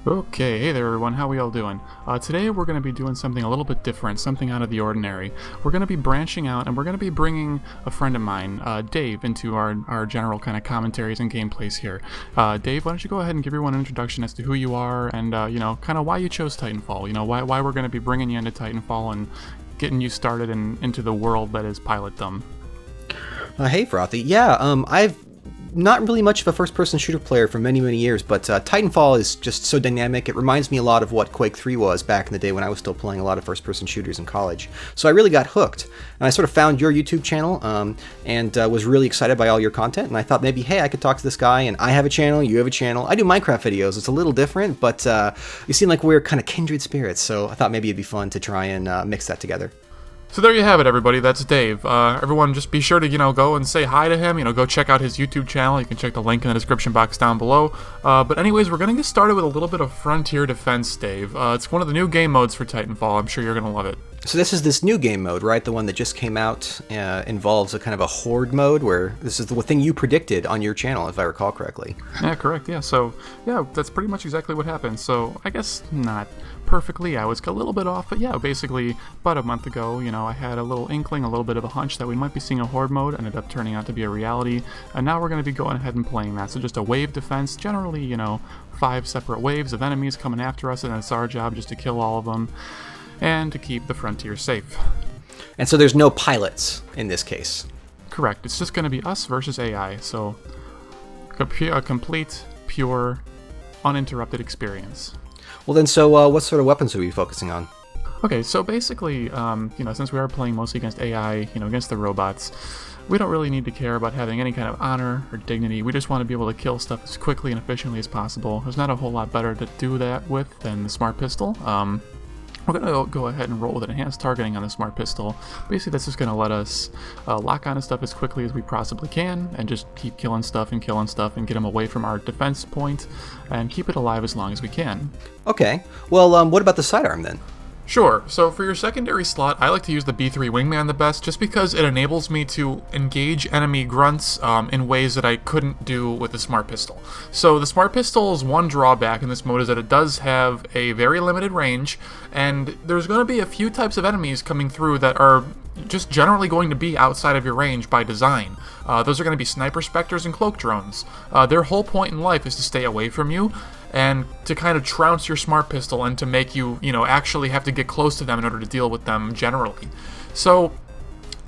Okay, hey there everyone, how we all doing? Today we're going to be doing something a little bit different, something out of the ordinary. We're going to be branching out and we're going to be bringing a friend of mine, Dave, into our general kind of commentaries and gameplays here. Dave, why don't you go ahead and give everyone an introduction as to who you are and, kind of why you chose Titanfall, why we're going to be bringing you into Titanfall and getting you started into the world that is pilotdom. Hey, Frothy. Yeah, I've not really much of a first-person shooter player for many, many years, but Titanfall is just so dynamic. It reminds me a lot of what Quake 3 was back in the day when I was still playing a lot of first-person shooters in college. So I really got hooked, and I sort of found your YouTube channel and was really excited by all your content, and I thought maybe, hey, I could talk to this guy, and I have a channel, you have a channel. I do Minecraft videos. It's a little different, but you seem like we're kind of kindred spirits, so I thought maybe it'd be fun to try and mix that together. So there you have it, everybody. That's Dave. Everyone, just be sure to go and say hi to him. Go check out his YouTube channel. You can check the link in the description box down below. But anyways, we're gonna get started with a little bit of Frontier Defense, Dave. It's one of the new game modes for Titanfall. I'm sure you're gonna love it. So this new game mode, right? The one that just came out involves a kind of a Horde mode where this is the thing you predicted on your channel, if I recall correctly. Yeah, correct. Yeah. So yeah, that's pretty much exactly what happened. So I guess not perfectly. I was a little bit off, but yeah, basically about a month ago, I had a little inkling, a little bit of a hunch that we might be seeing a Horde mode. Ended up turning out to be a reality, and now we're going to be going ahead and playing that. So just a wave defense, generally, 5 separate waves of enemies coming after us, and it's our job just to kill all of them and to keep the frontier safe. And so there's no pilots in this case. Correct. It's just going to be us versus AI. So a complete, pure, uninterrupted experience. Well then, so what sort of weapons are we focusing on? Okay, so basically, since we are playing mostly against AI, against the robots, we don't really need to care about having any kind of honor or dignity. We just want to be able to kill stuff as quickly and efficiently as possible. There's not a whole lot better to do that with than the Smart Pistol. We're going to go ahead and roll with enhanced targeting on the Smart Pistol. Basically, that's just going to let us lock onto stuff as quickly as we possibly can and just keep killing stuff and get them away from our defense point and keep it alive as long as we can. Okay. Well, what about the sidearm then? Sure, so for your secondary slot, I like to use the B3 Wingman the best just because it enables me to engage enemy grunts in ways that I couldn't do with the Smart Pistol. So the Smart Pistol's one drawback in this mode is that it does have a very limited range, and there's going to be a few types of enemies coming through that are just generally going to be outside of your range by design. Those are going to be Sniper Spectres and Cloak Drones. Their whole point in life is to stay away from you, and to kind of trounce your Smart Pistol and to make you, actually have to get close to them in order to deal with them generally. So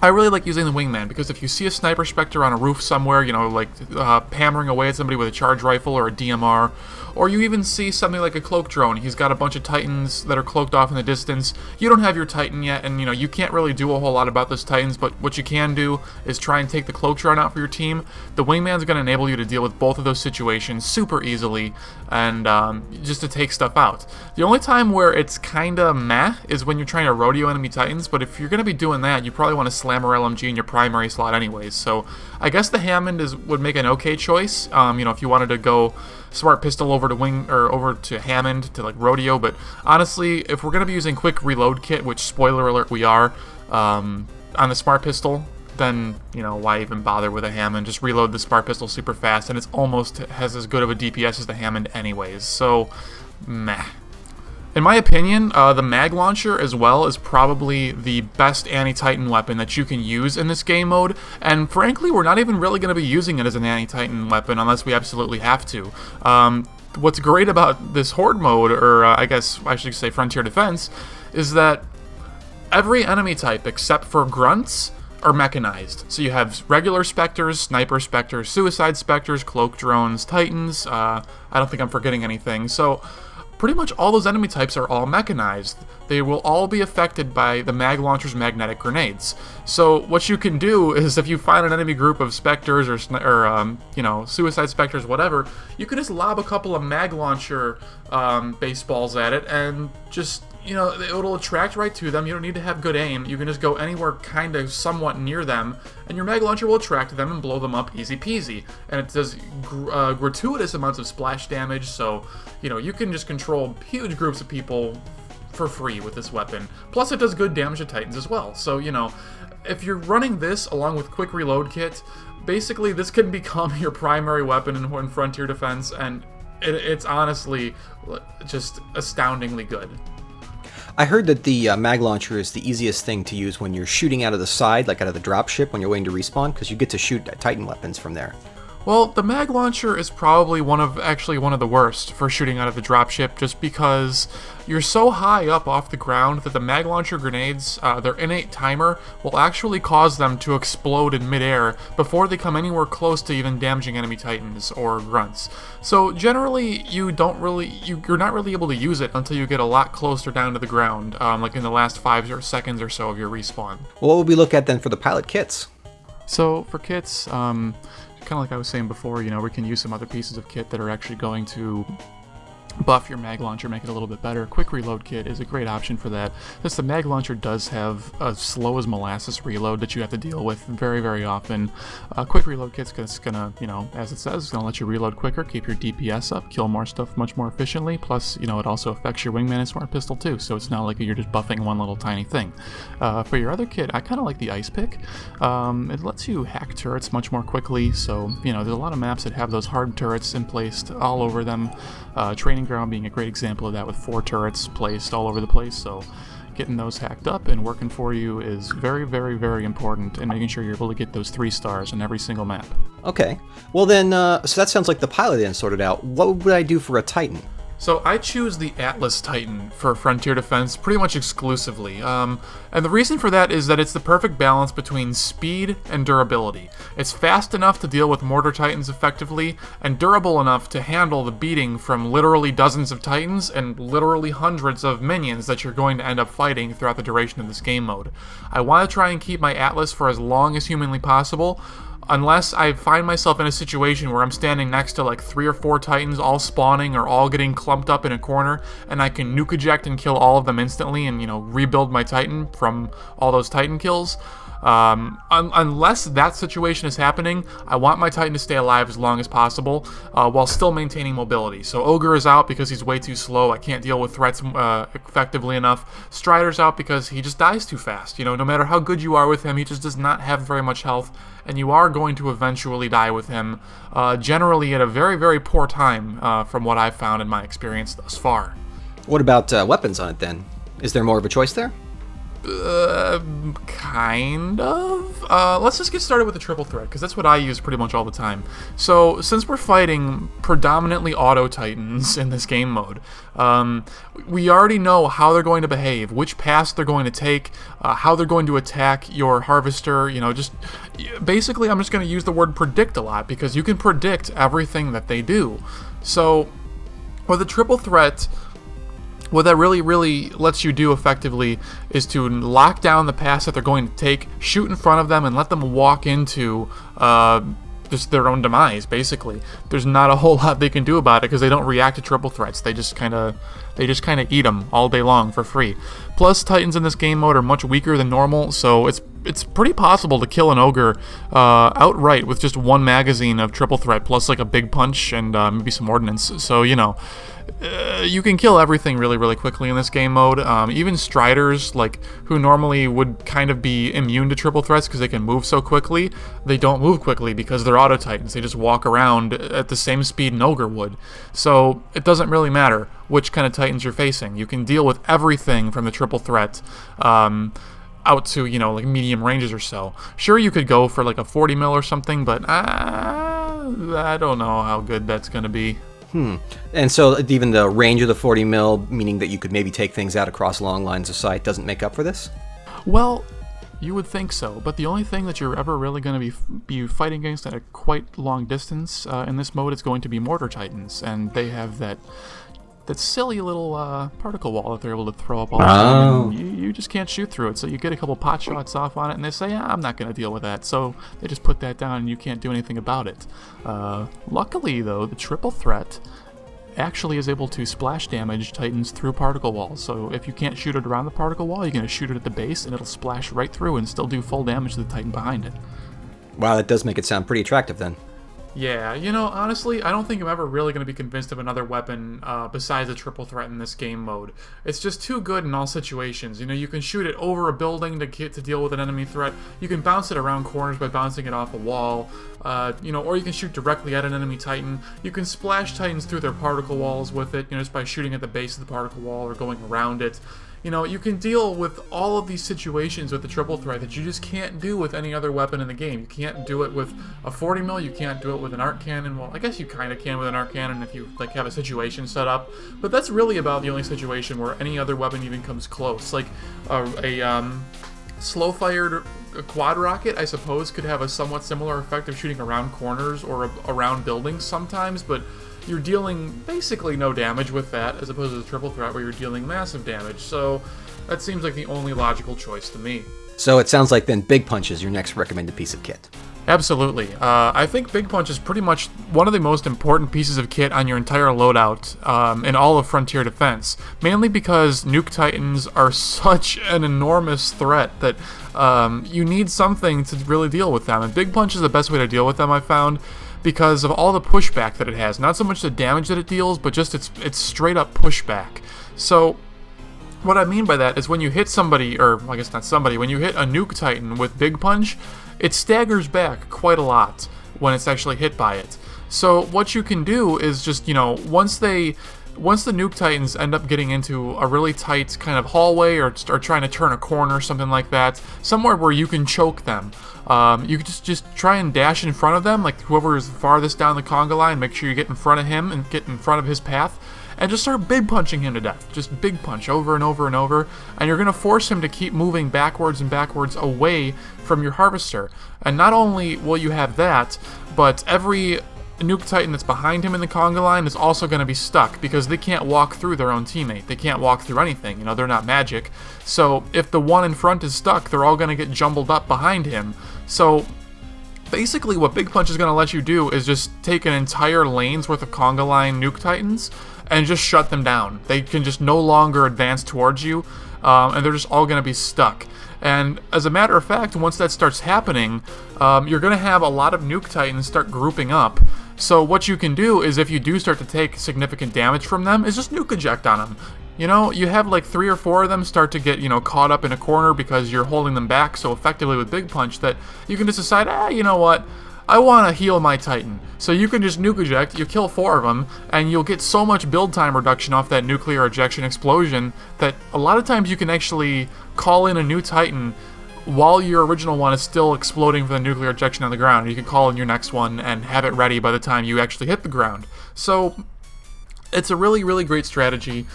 I really like using the Wingman because if you see a Sniper Spectre on a roof somewhere, hammering away at somebody with a charge rifle or a DMR, or you even see something like a Cloak Drone, he's got a bunch of Titans that are cloaked off in the distance. You don't have your Titan yet, and you can't really do a whole lot about those Titans, but what you can do is try and take the Cloak Drone out for your team. The Wingman's going to enable you to deal with both of those situations super easily, and just to take stuff out. The only time where it's kind of meh is when you're trying to rodeo enemy Titans, but if you're going to be doing that, you probably want to slam or LMG in your primary slot anyways. So I guess the Hammond would make an okay choice. If you wanted to go Smart Pistol over to Hammond to like rodeo, but honestly, if we're gonna be using quick reload kit, which spoiler alert we are, on the Smart Pistol, then why even bother with a Hammond? Just reload the Smart Pistol super fast, and it's almost has as good of a DPS as the Hammond anyways. So meh. In my opinion, the mag launcher as well is probably the best anti-Titan weapon that you can use in this game mode, and frankly, we're not even really going to be using it as an anti-Titan weapon unless we absolutely have to. What's great about this Horde mode, or I guess I should say Frontier Defense, is that every enemy type except for grunts are mechanized. So you have regular Spectres, Sniper Spectres, Suicide Spectres, Cloak Drones, Titans, I don't think I'm forgetting anything, so pretty much all those enemy types are all mechanized. They will all be affected by the mag launcher's magnetic grenades. So what you can do is if you find an enemy group of Spectres or Suicide Spectres, whatever, you can just lob a couple of mag launcher baseballs at it and just, it'll attract right to them. You don't need to have good aim. You can just go anywhere kind of somewhat near them, and your mag launcher will attract them and blow them up easy peasy. And it does gratuitous amounts of splash damage, so, you can just control huge groups of people for free with this weapon. Plus, it does good damage to Titans as well. So, if you're running this along with quick reload kit, basically this can become your primary weapon in Frontier Defense, and it's honestly just astoundingly good. I heard that the mag launcher is the easiest thing to use when you're shooting out of the side, like out of the dropship when you're waiting to respawn, because you get to shoot Titan weapons from there. Well, the mag launcher is probably one of the worst for shooting out of the dropship, just because you're so high up off the ground that the mag launcher grenades, their innate timer, will actually cause them to explode in midair before they come anywhere close to even damaging enemy titans or grunts. So generally, you're not really able to use it until you get a lot closer down to the ground, like in the last 5 seconds or so of your respawn. Well, what would we look at then for the pilot kits? So for kits, kind of like I was saying before, we can use some other pieces of kit that are actually going to buff your mag launcher, make it a little bit better. Quick reload kit is a great option for that, since the mag launcher does have a slow as molasses reload that you have to deal with very, very often. Quick reload kit's gonna, as it says, it's gonna let you reload quicker, keep your DPS up, kill more stuff much more efficiently, plus, it also affects your wingman and smart pistol too, so it's not like you're just buffing one little tiny thing. For your other kit, I kind of like the ice pick. It lets you hack turrets much more quickly, so, there's a lot of maps that have those hard turrets in place all over them. Training Ground being a great example of that, with 4 turrets placed all over the place, so getting those hacked up and working for you is very, very, very important, and making sure you're able to get those 3 stars on every single map. Okay, well then, so that sounds like the pilot end sorted out. What would I do for a Titan? So I choose the Atlas Titan for Frontier Defense pretty much exclusively, and the reason for that is that it's the perfect balance between speed and durability. It's fast enough to deal with Mortar Titans effectively, and durable enough to handle the beating from literally dozens of Titans and literally hundreds of minions that you're going to end up fighting throughout the duration of this game mode. I want to try and keep my Atlas for as long as humanly possible, unless I find myself in a situation where I'm standing next to like 3 or 4 Titans all spawning or all getting clumped up in a corner, and I can nuke eject and kill all of them instantly and, rebuild my Titan from all those Titan kills. Unless that situation is happening, I want my Titan to stay alive as long as possible, while still maintaining mobility. So Ogre is out because he's way too slow. I can't deal with threats effectively enough. Strider's out because he just dies too fast. No matter how good you are with him, he just does not have very much health, and you are going to eventually die with him, generally at a very, very poor time, from what I've found in my experience thus far. What about weapons on it then? Is there more of a choice there? Kind of. Let's just get started with the triple threat, because that's what I use pretty much all the time. So, since we're fighting predominantly auto titans in this game mode, we already know how they're going to behave, which paths they're going to take, how they're going to attack your harvester. Basically, I'm just going to use the word predict a lot, because you can predict everything that they do. So, with the triple threat, what that really, really lets you do effectively is to lock down the paths that they're going to take, shoot in front of them, and let them walk into just their own demise, basically. There's not a whole lot they can do about it because they don't react to triple threats. They just kind of eat them all day long for free. Plus, Titans in this game mode are much weaker than normal, so it's pretty possible to kill an Ogre outright with just 1 magazine of triple threat, plus like a big punch and maybe some ordnance. So, you can kill everything really, really quickly in this game mode. Even Striders, who normally would kind of be immune to triple threats because they can move so quickly, they don't move quickly because they're auto titans. They just walk around at the same speed an Ogre would. So it doesn't really matter which kind of titans you're facing. You can deal with everything from the triple threat out to, like medium ranges or so. Sure, you could go for like a 40 mil or something, but I don't know how good that's going to be. And so even the range of the 40 mil, meaning that you could maybe take things out across long lines of sight, doesn't make up for this? Well, you would think so, but the only thing that you're ever really going to be fighting against at a quite long distance in this mode is going to be Mortar Titans, and they have that silly little particle wall that they're able to throw up all the time, and you just can't shoot through it, so you get a couple pot shots off on it, and they say, I'm not going to deal with that, so they just put that down, and you can't do anything about it. Luckily, though, the triple threat actually is able to splash damage Titans through particle walls, so if you can't shoot it around the particle wall, you're going to shoot it at the base, and it'll splash right through and still do full damage to the Titan behind it. Wow, that does make it sound pretty attractive, then. Yeah, honestly, I don't think I'm ever really going to be convinced of another weapon besides a triple threat in this game mode. It's just too good in all situations. You can shoot it over a building to deal with an enemy threat. You can bounce it around corners by bouncing it off a wall. or you can shoot directly at an enemy Titan. You can splash Titans through their particle walls with it, just by shooting at the base of the particle wall or going around it. You can deal with all of these situations with the triple threat that you just can't do with any other weapon in the game. You can't do it with a 40 mil, you can't do it with an arc cannon. Well, I guess you kind of can with an arc cannon if you have a situation set up, but that's really about the only situation where any other weapon even comes close. Like a slow-fired quad rocket, I suppose, could have a somewhat similar effect of shooting around corners or around buildings sometimes, but you're dealing basically no damage with that, as opposed to the triple threat where you're dealing massive damage. So that seems like the only logical choice to me. So it sounds like then Big Punch is your next recommended piece of kit. Absolutely. I think Big Punch is pretty much one of the most important pieces of kit on your entire loadout in all of Frontier Defense, mainly because Nuke Titans are such an enormous threat that you need something to really deal with them, and Big Punch is the best way to deal with them, I found, because of all the pushback that it has. Not so much the damage that it deals, but just its straight up pushback. So what I mean by that is when you hit somebody, or I guess not somebody, when you hit a Nuke Titan with Big Punch, it staggers back quite a lot when it's actually hit by it. So what you can do is just, once the Nuke Titans end up getting into a really tight kind of hallway or trying to turn a corner, something like that, somewhere where you can choke them, you can just try and dash in front of them, like whoever is farthest down the conga line, make sure you get in front of him and get in front of his path, and just start big punching him to death. Just big punch over and over and over, and you're going to force him to keep moving backwards and backwards away from your harvester. And not only will you have that, but every Nuke Titan that's behind him in the conga line is also going to be stuck because they can't walk through their own teammate. They can't walk through anything, they're not magic. So if the one in front is stuck, they're all going to get jumbled up behind him. So basically what Big Punch is going to let you do is just take an entire lane's worth of conga line Nuke Titans and just shut them down. They can just no longer advance towards you, and they're just all going to be stuck. And as a matter of fact, once that starts happening, you're going to have a lot of Nuke Titans start grouping up. So what you can do is, if you do start to take significant damage from them, is just nuke eject on them. You have like 3 or 4 of them start to get, caught up in a corner because you're holding them back so effectively with Big Punch that you can just decide, you know what? I want to heal my Titan. So you can just nuke eject, you kill 4 of them, and you'll get so much build time reduction off that nuclear ejection explosion that a lot of times you can actually call in a new Titan while your original one is still exploding for the nuclear ejection on the ground. You can call in your next one and have it ready by the time you actually hit the ground. So it's a really, really great strategy.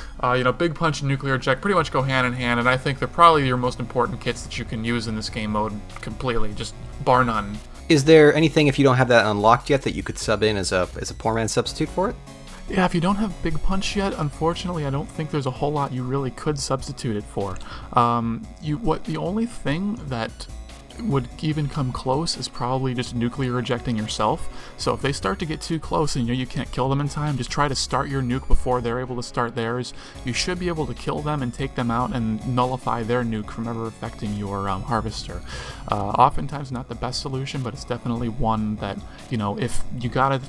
Big Punch and nuclear eject pretty much go hand in hand, and I think they're probably your most important kits that you can use in this game mode completely, just bar none. Is there anything, if you don't have that unlocked yet, that you could sub in as a poor man's substitute for it? Yeah, if you don't have Big Punch yet, unfortunately, I don't think there's a whole lot you really could substitute it for. The only thing that would even come close is probably just nuclear ejecting yourself. So if they start to get too close and you can't kill them in time, just try to start your nuke before they're able to start theirs. You should be able to kill them and take them out and nullify their nuke from ever affecting your harvester. Oftentimes not the best solution, but it's definitely one that, if you gotta,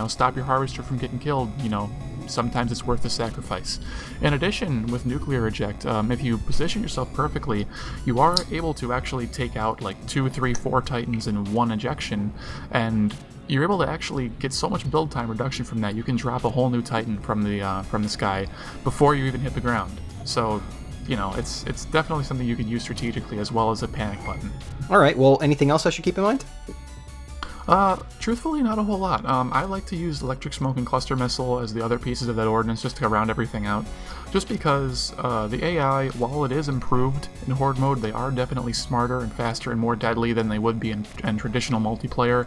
stop your harvester from getting killed, sometimes it's worth the sacrifice. In addition, with nuclear eject, if you position yourself perfectly, you are able to actually take out like 2, 3, 4 Titans in one ejection, and you're able to actually get so much build time reduction from that. You can drop a whole new Titan from the sky before you even hit the ground. So, it's definitely something you could use strategically as well as a panic button. All right. Well, anything else I should keep in mind? Truthfully, not a whole lot. I like to use Electric Smoke and Cluster Missile as the other pieces of that ordnance just to round everything out. Just because the AI, while it is improved in Horde mode, they are definitely smarter and faster and more deadly than they would be in traditional multiplayer.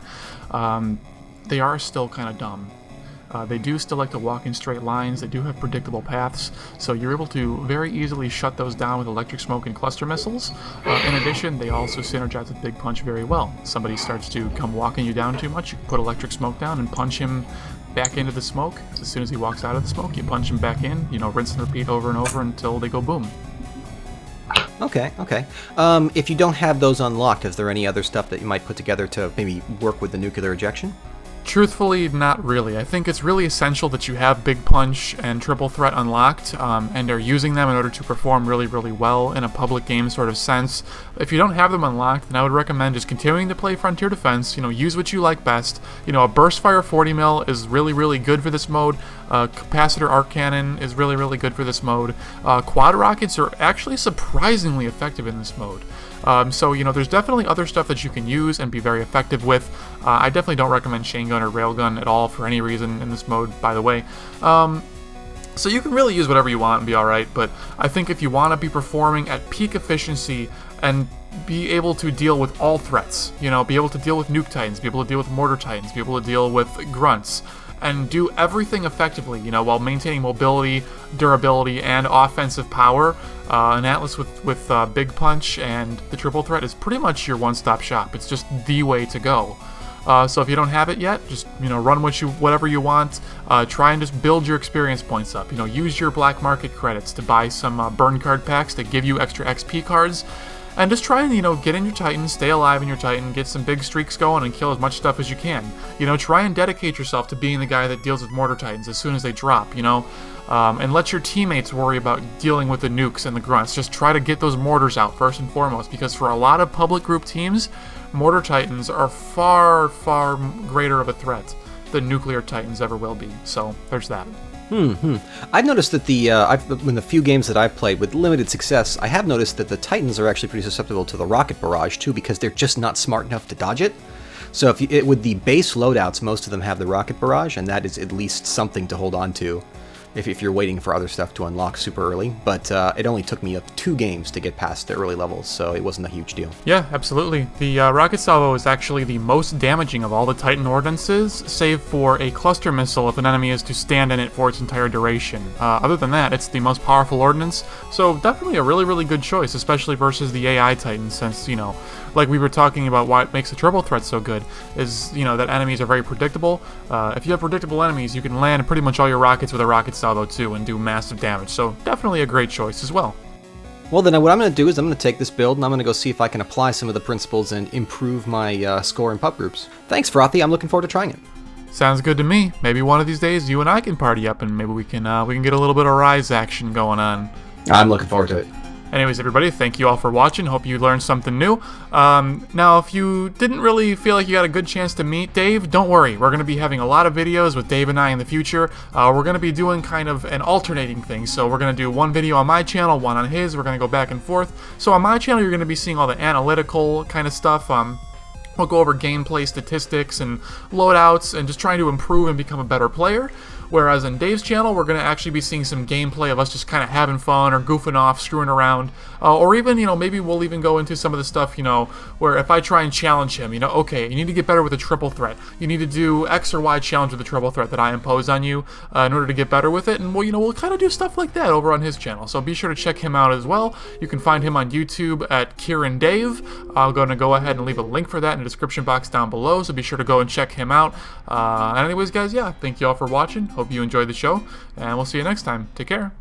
They are still kind of dumb. They do still like to walk in straight lines. They do have predictable paths, so you're able to very easily shut those down with Electric Smoke and Cluster Missiles. In addition, they also synergize with Big Punch very well. Somebody starts to come walking you down too much, you can put Electric Smoke down and punch him back into the smoke. As soon as he walks out of the smoke, you punch him back in, rinse and repeat over and over until they go boom. Okay. If you don't have those unlocked, is there any other stuff that you might put together to maybe work with the nuclear ejection? Truthfully, not really. I think it's really essential that you have Big Punch and Triple Threat unlocked, and are using them in order to perform really, really well in a public game sort of sense. If you don't have them unlocked, then I would recommend just continuing to play Frontier Defense. Use what you like best. A Burst Fire 40 mil is really, really good for this mode. Capacitor Arc Cannon is really, really good for this mode. Quad Rockets are actually surprisingly effective in this mode. So there's definitely other stuff that you can use and be very effective with. I definitely don't recommend Chain Gun or Railgun at all for any reason in this mode, by the way. So you can really use whatever you want and be alright, but I think if you want to be performing at peak efficiency and be able to deal with all threats, be able to deal with Nuke Titans, be able to deal with Mortar Titans, be able to deal with Grunts, and do everything effectively, while maintaining mobility, durability, and offensive power, an Atlas with Big Punch and the Triple Threat is pretty much your one-stop shop. It's just the way to go. So if you don't have it yet, just run whatever you want. Try and just build your experience points up. Use your black market credits to buy some burn card packs that give you extra XP cards. And just try and, get in your Titan, stay alive in your Titan, get some big streaks going, and kill as much stuff as you can. Try and dedicate yourself to being the guy that deals with Mortar Titans as soon as they drop, and let your teammates worry about dealing with the nukes and the grunts. Just try to get those mortars out first and foremost, because for a lot of public group teams, Mortar Titans are far, far greater of a threat than Nuclear Titans ever will be. So, there's that. I've noticed that in the few games that I've played with limited success, I have noticed that the Titans are actually pretty susceptible to the rocket barrage too, because they're just not smart enough to dodge it. So with the base loadouts, most of them have the rocket barrage, and that is at least something to hold on to if you're waiting for other stuff to unlock super early. But it only took me 2 games to get past the early levels, so it wasn't a huge deal. Yeah, absolutely. The rocket salvo is actually the most damaging of all the Titan ordinances, save for a cluster missile if an enemy is to stand in it for its entire duration. Other than that, it's the most powerful ordinance, so definitely a really, really good choice, especially versus the AI Titans, since, like we were talking about why it makes the triple threat so good, is, that enemies are very predictable. If you have predictable enemies, you can land pretty much all your rockets with a rocket salvo too and do massive damage, so definitely a great choice as well. Well, then what I'm going to do is I'm going to take this build and I'm going to go see if I can apply some of the principles and improve my score in pub groups. Thanks, Frothy. I'm looking forward to trying it. Sounds good to me. Maybe one of these days you and I can party up and maybe we can get a little bit of Rise action going on. I'm looking forward to it. Anyways, everybody, thank you all for watching. Hope you learned something new. Now, if you didn't really feel like you got a good chance to meet Dave, don't worry. We're going to be having a lot of videos with Dave and I in the future. We're going to be doing kind of an alternating thing. So we're going to do one video on my channel, one on his. We're going to go back and forth. So on my channel, you're going to be seeing all the analytical kind of stuff. We'll go over gameplay statistics and loadouts and just trying to improve and become a better player. Whereas on Dave's channel, we're going to actually be seeing some gameplay of us just kind of having fun or goofing off, screwing around. Or even, maybe we'll even go into some of the stuff, where if I try and challenge him, okay, you need to get better with a triple threat. You need to do X or Y challenge with the triple threat that I impose on you in order to get better with it. And, we'll kind of do stuff like that over on his channel. So be sure to check him out as well. You can find him on YouTube at Kieran Dave. I'm going to go ahead and leave a link for that in the description box down below. So be sure to go and check him out. And anyways, guys, yeah, thank you all for watching. Hope you enjoyed the show. And we'll see you next time. Take care.